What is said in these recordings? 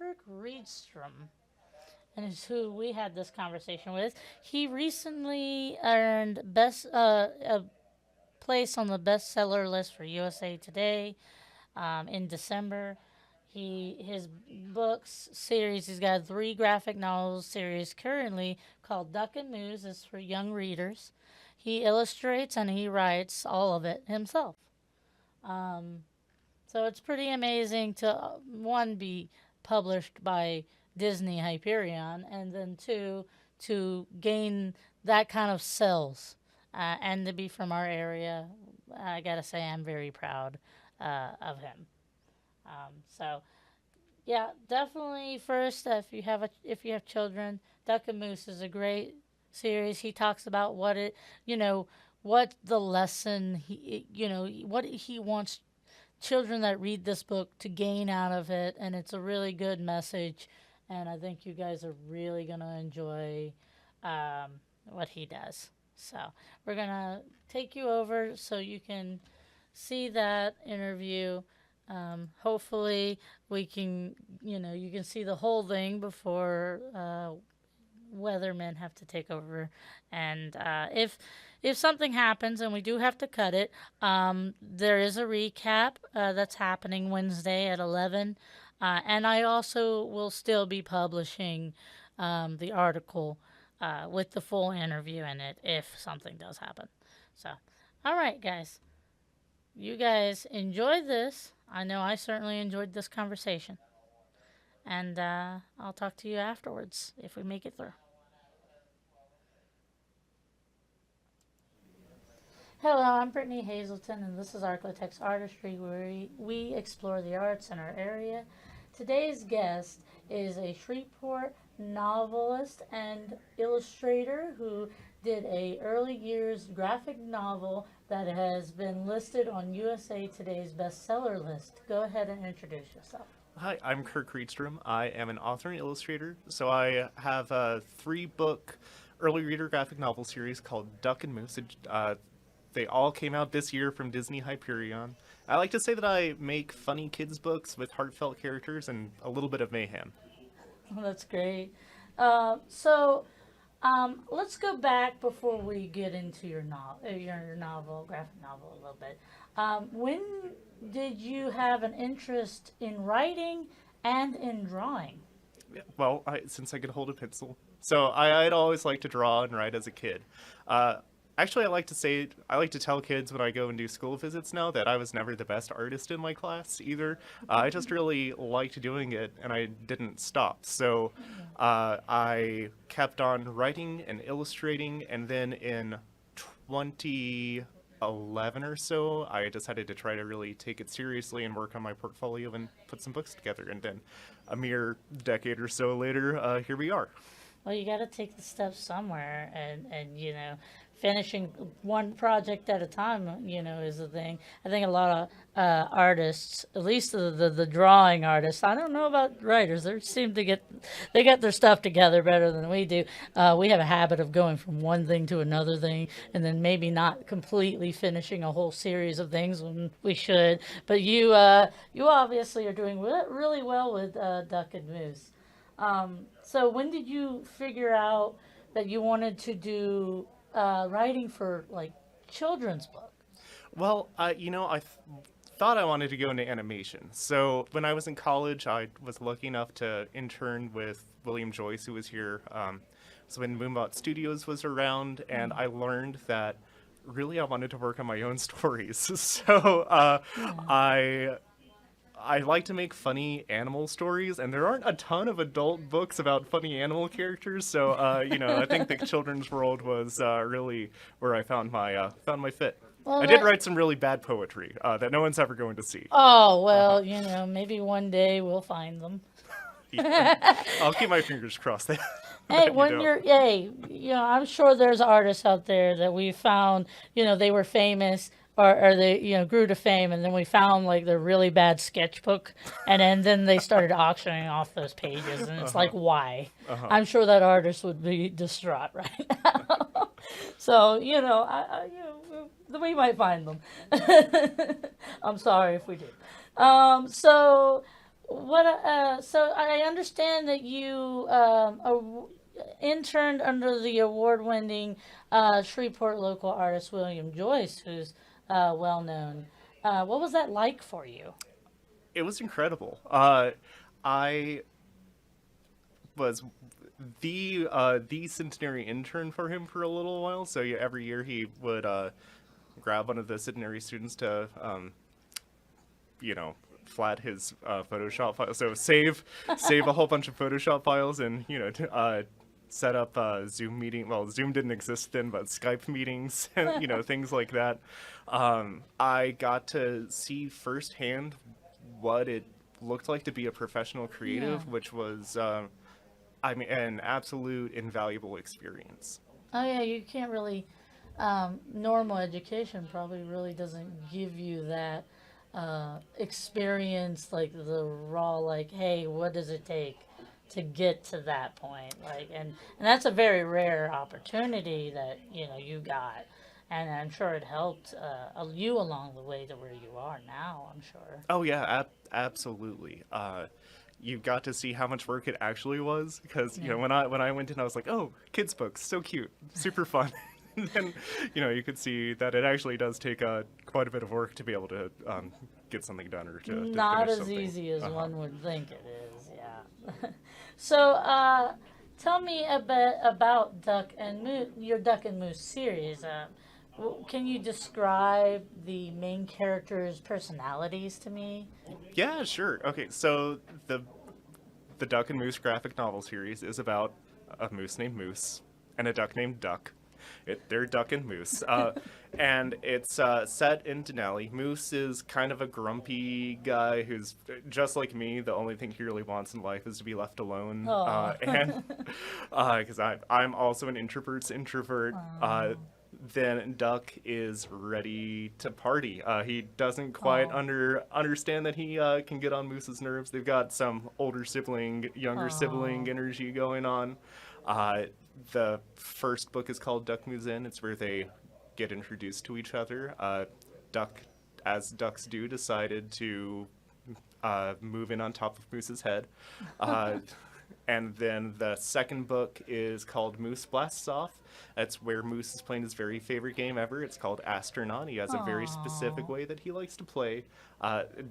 Kirk Reedstrom, and is who we had this conversation with. He recently earned a place on the bestseller list for USA Today in December. His books series. He's got three graphic novels series currently called Duck and Moose. Is for young readers. He illustrates and he writes all of it himself. Um, so it's pretty amazing to one be published by Disney-Hyperion, and then two to gain that kind of sales, and to be from our area. I gotta say I'm very proud of him. So yeah, definitely first if you have children, Duck and Moose is a great series. He talks about what it you know what the lesson what he wants children that read this book to gain out of it, and it's a really good message. And I think you guys are really gonna enjoy what he does. So we're gonna take you over so you can see that interview. Hopefully, we can you can see the whole thing before weathermen have to take over. And if something happens and we do have to cut it, there is a recap that's happening Wednesday at 11. And I also will still be publishing the article with the full interview in it if something does happen. So, all right, guys. You guys enjoy this. I know I certainly enjoyed this conversation. And I'll talk to you afterwards if we make it through. Hello, I'm Brittney Hazelton, and this is ArkLaTex Artistry, where we explore the arts in our area. Today's guest is a Shreveport novelist and illustrator who did a early years graphic novel that has been listed on USA Today's bestseller list. Go ahead and introduce yourself. Hi, I'm Kirk Reedstrom. I am an author and illustrator. So I have a 3-book early reader graphic novel series called Duck and Moose. They all came out this year from Disney-Hyperion. I like to say that I make funny kids books with heartfelt characters and a little bit of mayhem. Well, that's great. So let's go back before we get into your novel, graphic novel, a little bit. When did you have an interest in writing and in drawing? Yeah, well, since I could hold a pencil. So I'd always liked to draw and write as a kid. Actually, I like to tell kids when I go and do school visits now that I was never the best artist in my class either. I just really liked doing it, and I didn't stop. So I kept on writing and illustrating, and then in 2011 or so, I decided to try to really take it seriously and work on my portfolio and put some books together. And then a mere decade or so later, here we are. Well, you got to take the steps somewhere, and finishing one project at a time, is the thing. I think a lot of artists, at least the drawing artists, I don't know about writers, they get their stuff together better than we do. We have a habit of going from one thing to another thing, and then maybe not completely finishing a whole series of things when we should. But you obviously are doing really well with Duck and Moose. So when did you figure out that you wanted to do writing for like children's books? Well, I thought I wanted to go into animation. So when I was in college, I was lucky enough to intern with William Joyce, who was here. So when Moonbot Studios was around, and I learned that really I wanted to work on my own stories. So I like to make funny animal stories, and there aren't a ton of adult books about funny animal characters. So, I think the children's world was really where I found my fit. Well, I did write some really bad poetry that no one's ever going to see. Oh, well, maybe one day we'll find them. Yeah. I'll keep my fingers crossed. Hey, I'm sure there's artists out there that we found, they were famous. Or they grew to fame, and then we found like their really bad sketchbook, and then they started auctioning off those pages, and it's like, why? I'm sure that artist would be distraught right now. So we might find them. I'm sorry if we do. So So I understand that you interned under the award-winning Shreveport local artist William Joyce, who's well known. What was that like for you? It was incredible. I was the centenary intern for him for a little while. So yeah, every year he would grab one of the centenary students to you know, flat his Photoshop file. So save a whole bunch of Photoshop files, and set up Zoom meeting. Well, Zoom didn't exist then, but Skype meetings, and things like that. I got to see firsthand what it looked like to be a professional Yeah. creative, which was, I mean, an absolute invaluable experience. Oh yeah, you can't really. Normal education probably really doesn't give you that experience, like the raw, like, hey, what does it take to get to that point? Like, and that's a very rare opportunity that you got, and I'm sure it helped you along the way to where you are now. I'm sure. Oh yeah, absolutely. You got to see how much work it actually was, because Yeah. when I went in, I was like, oh, kids books, so cute, super fun. And then you could see that it actually does take quite a bit of work to be able to get something done, or to Not finish as something. easy as Uh-huh. one would think it is. Yeah. So, tell me a bit about Duck and Moose, your Duck and Moose series. Can you describe the main characters' personalities to me? Yeah, sure. Okay, so the Duck and Moose graphic novel series is about a moose named Moose and a duck named Duck. They're Duck and Moose, and it's set in Denali. Moose is kind of a grumpy guy who's just like me. The only thing he really wants in life is to be left alone, Oh. and because I'm also an introvert's introvert. Then Duck is ready to party. He doesn't quite Oh. understand that he can get on Moose's nerves. They've got some older sibling, younger sibling Oh. energy going on. Uh, the first book is called Duck Moves In. It's where they get introduced to each other. Duck, as ducks do, decided to move in on top of Moose's head. Uh, and then the second book is called Moose Blasts Off. That's where Moose is playing his very favorite game ever. It's called Astronaut. He has a very specific Oh. way that he likes to play.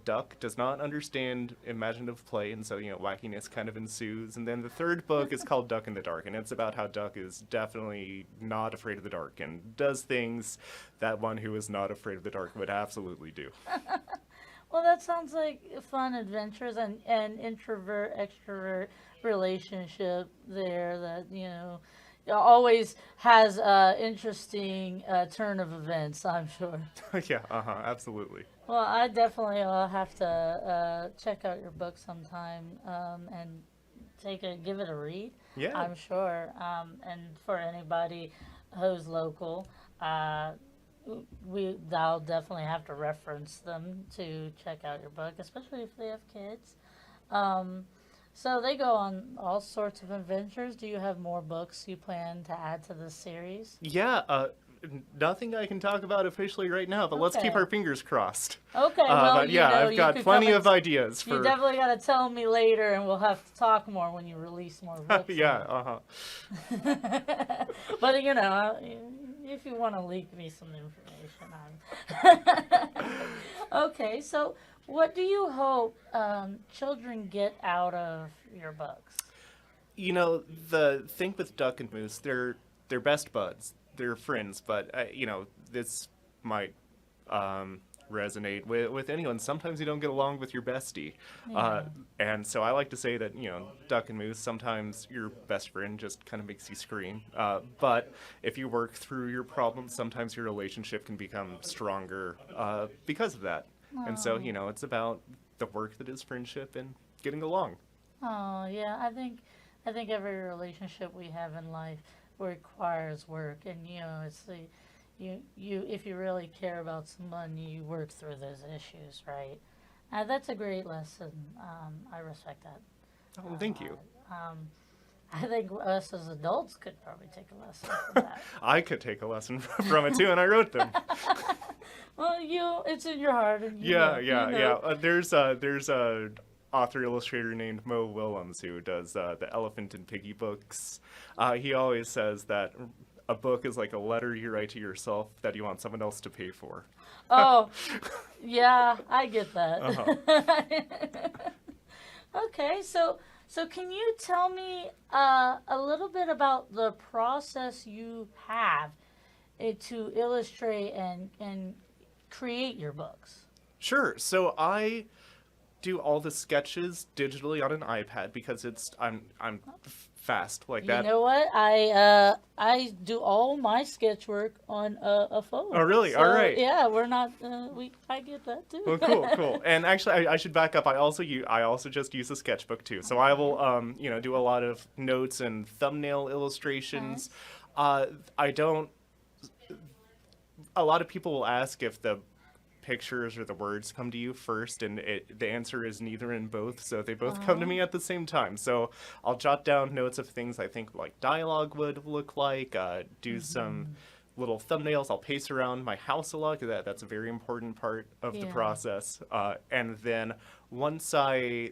Duck does not understand imaginative play, and so, wackiness kind of ensues. And then the third book is called Duck in the Dark, and it's about how Duck is definitely not afraid of the dark and does things that one who is not afraid of the dark would absolutely do. Well, that sounds like fun adventures and introvert extrovert relationship there that always has interesting turn of events. I'm sure. Yeah, absolutely. Well, I definitely have to check out your book sometime and give it a read. Yeah. I'm sure. And for anybody who's local, uh, I'll definitely have to reference them to check out your book, especially if they have kids. Um, so they go on all sorts of adventures. Do you have more books you plan to add to this series? Yeah, nothing I can talk about officially right now, but let's keep Okay. our fingers crossed. Okay, well, But yeah, I've you got could plenty come of ideas you for. definitely got to tell me later, and we'll have to talk more when you release more books. Yeah, But if you want to leak me some information, okay. So, what do you hope children get out of your books? The thing with Duck and Moose, they're best buds, they're friends, but this might resonate with anyone. Sometimes you don't get along with your bestie, Yeah. and so I like to say that Duck and Moose, sometimes your best friend just kind of makes you scream, but if you work through your problems, sometimes your relationship can become stronger because of that. And so it's about the work that is friendship and getting along. Oh, yeah. I think every relationship we have in life requires work, and it's the you if you really care about someone, you work through those issues, right? That's a great lesson. I respect that Oh, a thank you. lot. I think us as adults could probably take a lesson from that. I could take a lesson from it too, and I wrote them. Well, it's in your heart, and Yeah, you yeah, yeah. know. There's a author illustrator named Mo Willems who does the Elephant and Piggy books. He always says that a book is like a letter you write to yourself that you want someone else to pay for. Oh, yeah, I get that. Okay, so can you tell me a little bit about the process you have to illustrate and create your books? Sure. So I do all the sketches digitally on an iPad because I'm fast like You that. know what? I do all my sketch work on a phone. Oh, really? So, All right. yeah, we're not. I get that too. Well, cool, cool. And actually, I should back up. I also just use a sketchbook too. So I will, do a lot of notes and thumbnail illustrations. I don't. A lot of people will ask if the pictures or the words come to you first, and the answer is neither and both. So they both come to me at the same time. So I'll jot down notes of things I think like dialogue would look like. Do some little thumbnails. I'll pace around my house a lot because that's a very important part of the process. And then once I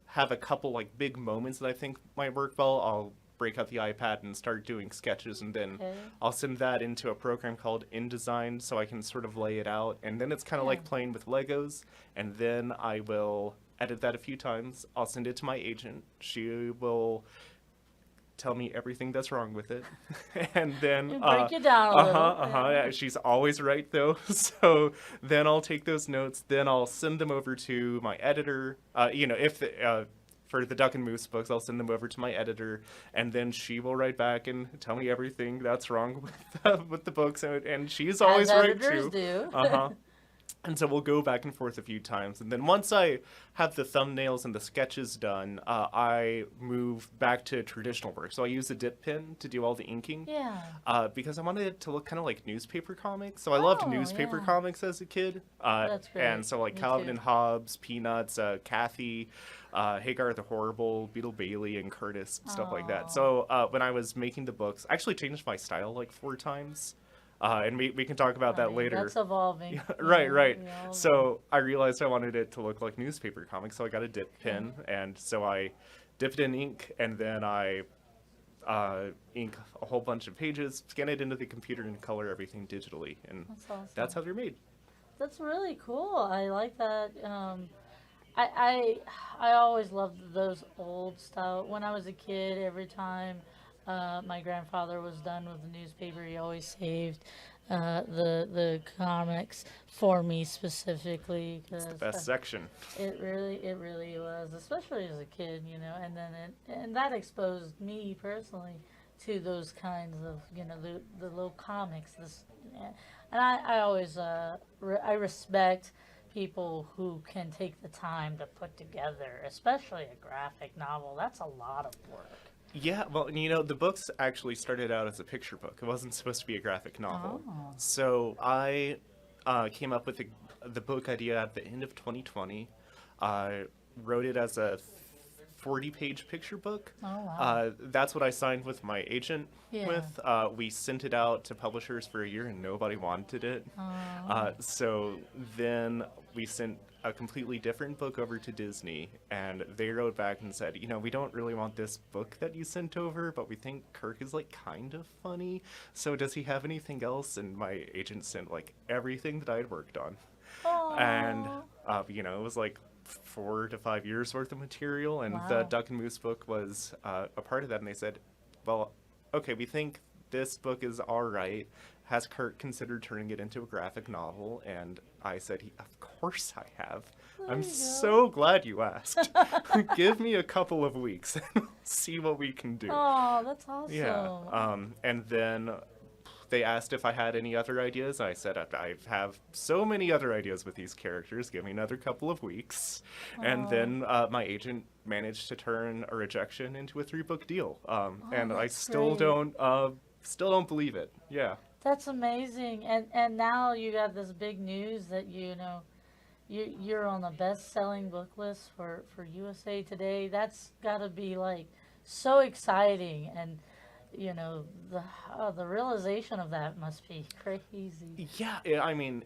have a couple like big moments that I think might work well, I'll break out the iPad and start doing sketches, and then I'll send that into a program called InDesign so I can sort of lay it out, and then it's kind of like playing with Legos, and then I will edit that a few times. I'll send it to my agent. She will tell me everything that's wrong with it, and then break it down a little. Yeah, she's always right though. So then I'll take those notes, then I'll send them over to my editor. If for the Duck and Moose books, I'll send them over to my editor, and then she will write back and tell me everything that's wrong with the books, and she's always As right editors too. do. And so we'll go back and forth a few times. And then once I have the thumbnails and the sketches done, I move back to traditional work. So I use a dip pen to do all the inking. Yeah. Because I wanted it to look kind of like newspaper comics. So I loved newspaper comics as a kid. That's great. And so like Me Calvin too. and Hobbes, Peanuts, Kathy, Hagar the Horrible, Beetle Bailey, and Curtis, stuff like that. So when I was making the books, I actually changed my style like 4 times. And we can talk about that later. That's evolving. Right. We all So I realized I wanted it to look like newspaper comics, so I got a dip pen, and so I dipped in ink, and then I ink a whole bunch of pages, scan it into the computer, and color everything digitally, and That's awesome. that's how they're made. That's really cool. I like that. I always loved those old style. When I was a kid, every time my grandfather was done with the newspaper, he always saved the comics for me specifically. It's the best section. It really was, especially as a kid, and then and that exposed me personally to those kinds of, the little comics. And I always I respect people who can take the time to put together, especially a graphic novel. That's a lot of work. Yeah, well, the books actually started out as a picture book. It wasn't supposed to be a graphic novel. Oh. So I came up with the book idea at the end of 2020. I wrote it as a 40-page picture book. Oh, wow. That's what I signed with my agent with. We sent it out to publishers for a year, and nobody wanted it. So then we sent a completely different book over to Disney, and they wrote back and said, we don't really want this book that you sent over, but we think Kirk is like kind of funny, so does he have anything else? And my agent sent like everything that I had worked on. Aww. And it was like 4 to 5 years worth of material, and Wow. the Duck and Moose book was a part of that. And they said, well, okay, we think this book is all right. Has Kirk considered turning it into a graphic novel? And I said, of course I have. I'm so glad you asked. Give me a couple of weeks and we'll see what we can do. Oh, that's awesome. Yeah. And then they asked if I had any other ideas. I said, I have so many other ideas with these characters. Give me another couple of weeks. And then my agent managed to turn a rejection into a 3-book deal. And I that's still great. don't believe it. Yeah. That's amazing. And now you got this big news that you're on the best-selling book list for USA Today. That's got to be like so exciting, and the realization of that must be crazy. Yeah, I mean,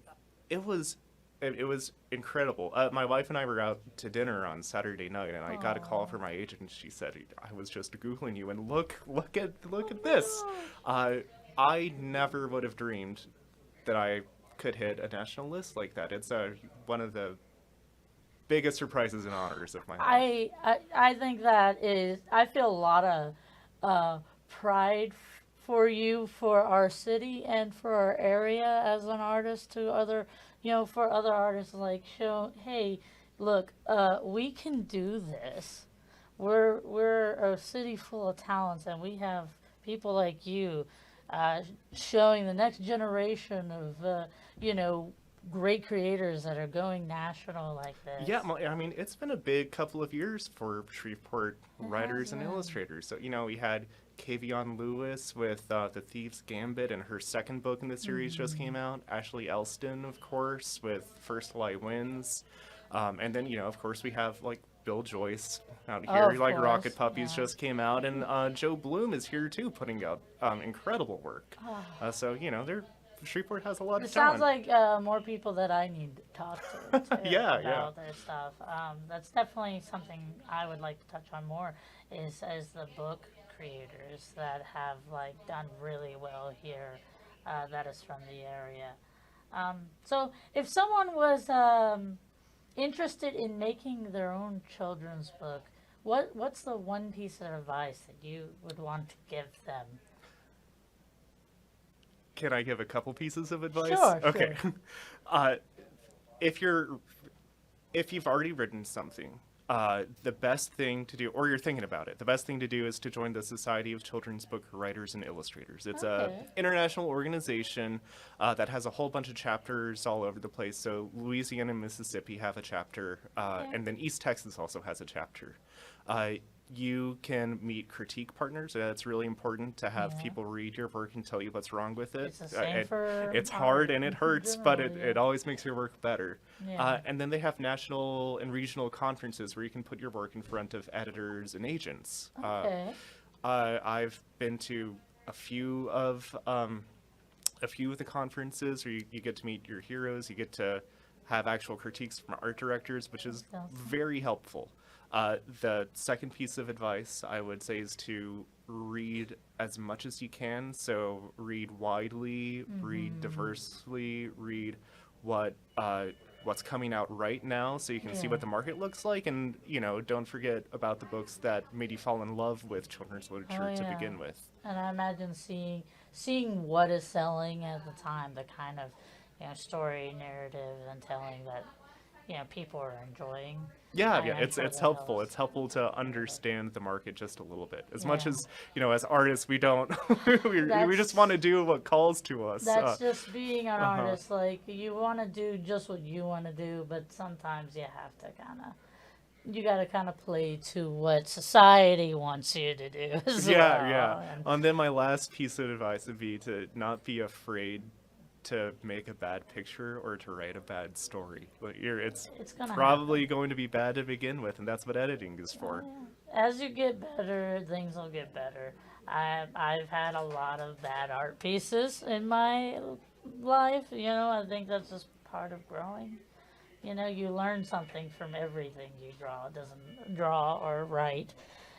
it was it was incredible. My wife and I were out to dinner on Saturday night, and I got a call Oh. from my agent. And she said, "I was just googling you, and look at Oh this." my gosh. I never would have dreamed that I could hit a national list like that. It's one of the biggest surprises and honors of my life. I think that is, I feel a lot of pride for you, for our city, and for our area as an artist to other, for other artists, like, show, hey, look, we can do this. We're a city full of talents, and we have people like you uh, showing the next generation of, you know, great creators that are going national like this. Yeah, I mean, it's been a big couple of years for Shreveport It has writers and been. illustrators. So, we had Kavion Lewis with The Thief's Gambit, and her second book in the series just Mm-hmm. came out. Ashley Elston, of course, with First Light Wins. And then, of course, we have, like, Bill Joyce out Oh, here, of like Rocket course, Puppies yeah. just came out, and Joe Bloom is here too, putting out incredible work. Ah. So, Shreveport has a lot It of sounds talent. like more people that I need to talk to too, Yeah, yeah. about their stuff. That's definitely something I would like to touch on more. Is the book creators that have like done really well here, that is from the area. So if someone was interested in making their own children's book, what's the one piece of advice that you would want to give them? Can I give a couple pieces of advice? Sure, Okay. sure. uh, if you're if you've already written something, the best thing to do, or you're thinking about it, the best thing to do is to join the Society of Children's Book Writers and Illustrators. It's a Okay. international organization that has a whole bunch of chapters all over the place. So Louisiana and Mississippi have a chapter, Okay. and then East Texas also has a chapter. Uh, you can meet critique partners. It's really important to have Yeah. people read your work and tell you what's wrong with it. It's the same for It's hard art and it in hurts, but general, it yeah. always makes your work better. Yeah. And then they have national and regional conferences where you can put your work in front of editors and agents. Okay. I've been to a few of the conferences where you get to meet your heroes. You get to have actual critiques from art directors, which is That's awesome. very helpful. The second piece of advice I would say is to read as much as you can. So read widely, read diversely, read what what's coming out right now, so you can see Yeah. what the market looks like, and don't forget about the books that made you fall in love with children's literature Oh to yeah. begin with. And I imagine seeing what is selling at the time, the kind of story narrative and telling that people are enjoying. Yeah, And yeah, I'm sure it's that helpful. helps. It's helpful to understand the market just a little bit. As much Yeah. as as artists, we don't we just That's want to do what calls to us. that's just being an Uh-huh. artist. Like, you want to do just what you want to do, but sometimes you have to you got to kind of play to what society wants you to do as Yeah, well. yeah. And And then my last piece of advice would be to not be afraid to make a bad picture or to write a bad story. Like, it's it's gonna probably going to be bad to begin with, and that's what editing is for. happen. As you get better, things will get better. I've had a lot of bad art pieces in my life. I think that's just part of growing. You learn something from everything you draw. It doesn't draw or write.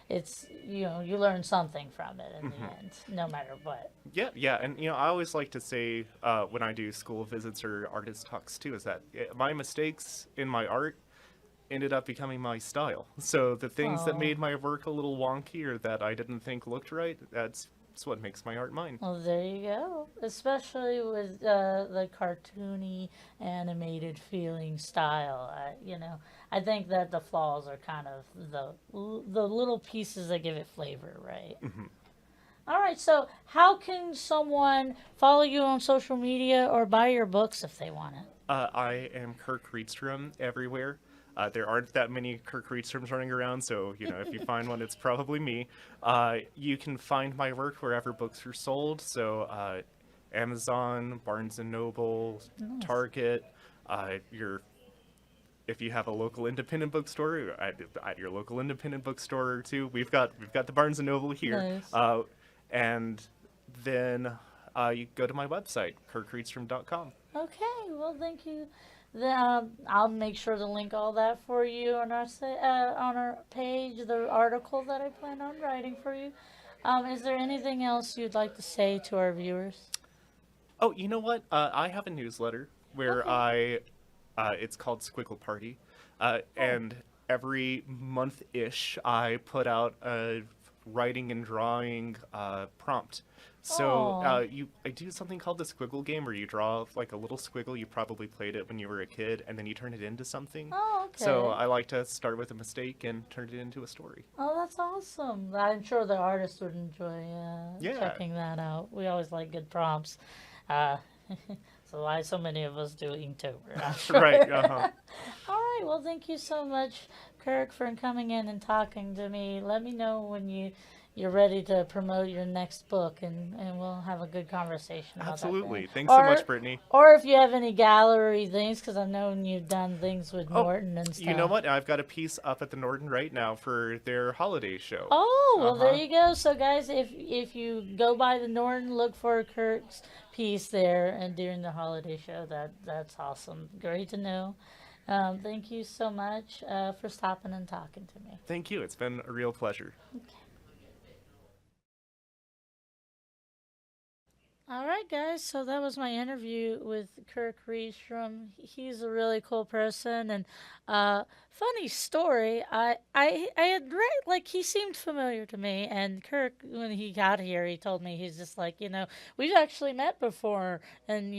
It's you learn something from it in the end, no matter what. Yeah, yeah, and I always like to say when I do school visits or artist talks too, is that my mistakes in my art ended up becoming my style. So the things that Oh. made my work a little wonky or that I didn't think looked right, that's what makes my art mine. Well, there you go. Especially with the cartoony, animated feeling style. I think that the flaws are kind of the little pieces that give it flavor, right? All right. So, how can someone follow you on social media or buy your books if they want it? I am Kirk Reedstrom everywhere. There aren't that many Kirk Reedstroms running around, so if you find one, it's probably me. You can find my work wherever books are sold, so Amazon, Barnes and Noble, Nice. Target. If you have a local independent bookstore, at your local independent bookstore or two, we've got the Barnes and Noble here, Nice. and then you go to my website, kirkreedstrom.com. Okay. Well, thank you Then I'll make sure to link all that for you on on our page, the article that I plan on writing for you. Is there anything else you'd like to say to our viewers? Oh, you know what? I have a newsletter where Okay. it's called Squiggle Party, Oh. and every month-ish I put out a writing and drawing prompt. So Oh. I do something called the Squiggle game, where you draw like a little squiggle. You probably played it when you were a kid, and then you turn it into something. Oh, So okay. I like to start with a mistake and turn it into a story. Oh, that's awesome. I'm sure the artists would enjoy Yeah, checking that out. We always like good prompts. Uh, so why so many of us do Inktober, I'm sure. right. Uh huh. All right. Well, thank you so much, Kirk, for coming in and talking to me. Let me know when you're ready to promote your next book, and we'll have a good conversation about that then. Absolutely. Thanks so much, Or Brittany. or if you have any gallery things, because I've known you've done things with Oh, Norton and you know stuff. what? I've got a piece up at the Norton right now for their holiday show. Oh, Uh well, there huh. you go. So, guys, if you go by the Norton, look for Kirk's piece there, and during the holiday show, that's awesome. Great to know. Thank you so much for stopping and talking to me. Thank you. It's been a real pleasure. All right, guys. So that was my interview with Kirk Reedstrom. He's a really cool person, and funny story. I had read like he seemed familiar to me, and Kirk when he got here, he told me he's just like we've actually met before, and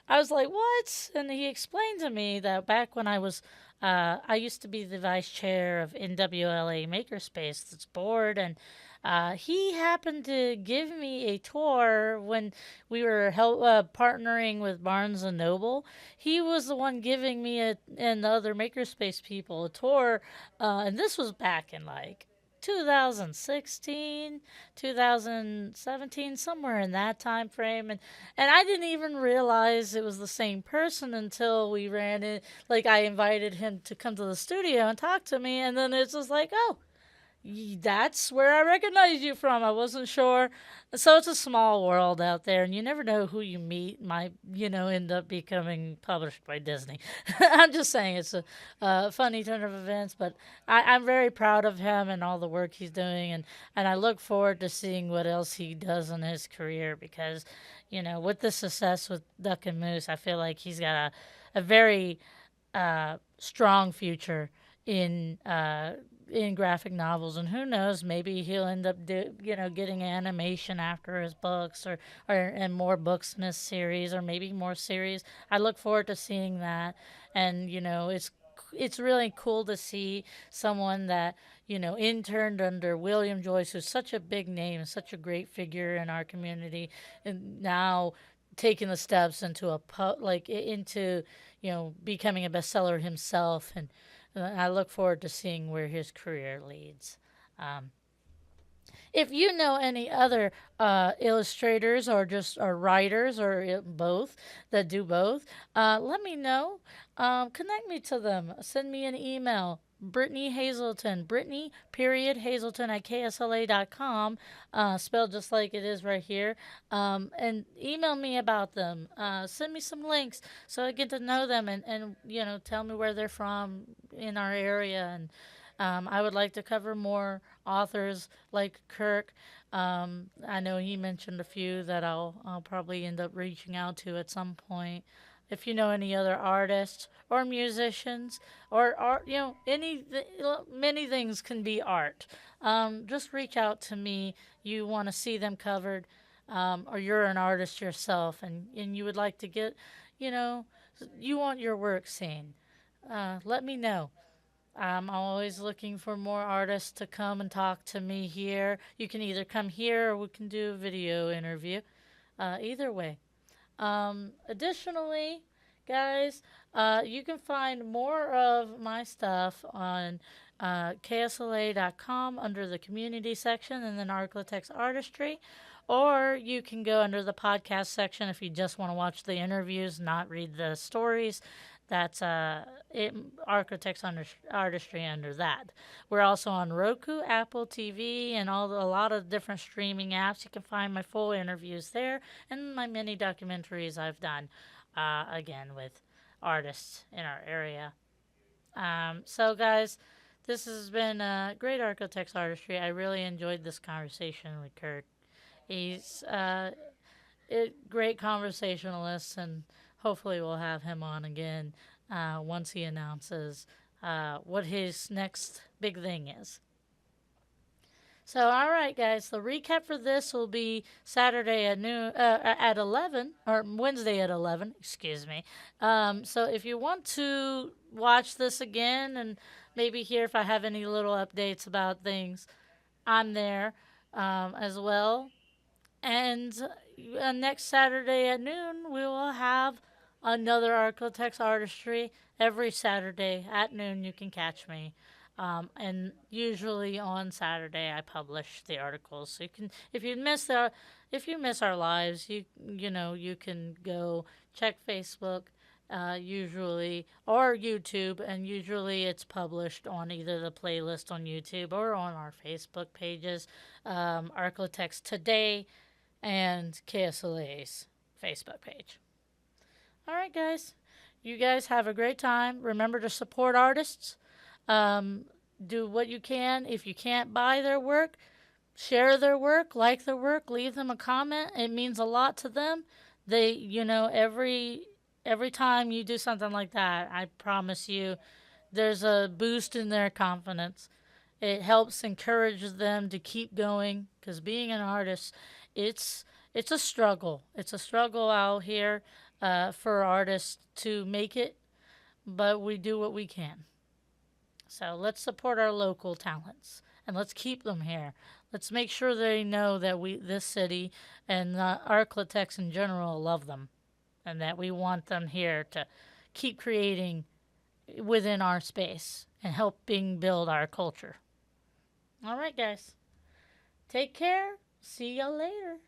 I was like what? And he explained to me that back when I used to be the vice chair of NWLA Makerspace, that's board, and he happened to give me a tour when we were partnering with Barnes and Noble. He was the one giving me and the other Makerspace people a tour, and this was back in like 2016, 2017, somewhere in that time frame, and I didn't even realize it was the same person until we ran it. Like I invited him to come to the studio and talk to me, and then it's just like, oh, that's where I recognize you from. I wasn't sure. So it's a small world out there, and you never know who you meet might, end up becoming published by Disney. I'm just saying it's a funny turn of events, but I'm very proud of him and all the work he's doing, and I look forward to seeing what else he does in his career because, with the success with Duck and Moose, I feel like he's got a very strong future in in graphic novels, and who knows, maybe he'll end up getting animation after his books, or and more books in his series, or maybe more series. I look forward to seeing that, and it's really cool to see someone that interned under William Joyce, who's such a big name, such a great figure in our community, and now taking the steps into into becoming a bestseller himself, and I look forward to seeing where his career leads. Um, if you know any other illustrators or just or writers or both that do both, let me know. Connect me to them. Send me an email. Brittney Hazelton, Brittney period Hazelton at KSLA.com, spelled just like it is right here. And email me about them. Send me some links so I get to know them, and tell me where they're from in our area, and I would like to cover more authors like Kirk. I know he mentioned a few that I'll probably end up reaching out to at some point. If you know any other artists or musicians or art, many things can be art. Just reach out to me. You want to see them covered, or you're an artist yourself, and you would like to you know, you want your work seen. Let me know. I'm always looking for more artists to come and talk to me here. You can either come here or we can do a video interview. Either way. Additionally, guys, you can find more of my stuff on KSLA.com under the community section and then ArkLaTex Artistry. Or you can go under the podcast section if you just want to watch the interviews, not read the stories. That's Architects under Artistry under that. We're also on Roku, Apple TV, and a lot of different streaming apps. You can find my full interviews there and my mini documentaries I've done. Again with artists in our area. So, guys, this has been a great ArkLaTex Artistry. I really enjoyed this conversation with Kirk. He's a great conversationalist, and hopefully we'll have him on again once he announces what his next big thing is. So, all right, guys. The recap for this will be Saturday at noon, at 11, or Wednesday at 11. Excuse me. So, if you want to watch this again and maybe hear if I have any little updates about things, I'm there as well. And next Saturday at noon, we will have another ArkLaTex Artistry. Every Saturday at noon, you can catch me. And usually on Saturday, I publish the articles. So you can, if you miss our lives, you can go check Facebook, usually, or YouTube, and usually it's published on either the playlist on YouTube or on our Facebook pages, ArkLaTex Today and KSLA's Facebook page. All right, guys. You guys have a great time. Remember to support artists. Do what you can. If you can't buy their work, share their work, like their work, leave them a comment. It means a lot to them. They, every time you do something like that, I promise you, there's a boost in their confidence. It helps encourage them to keep going because being an artist, it's it's a struggle. It's a struggle out here for artists to make it, but we do what we can. So let's support our local talents and let's keep them here. Let's make sure they know that this city, and ArkLaTex in general, love them, and that we want them here to keep creating within our space and helping build our culture. All right, guys. Take care. See y'all later.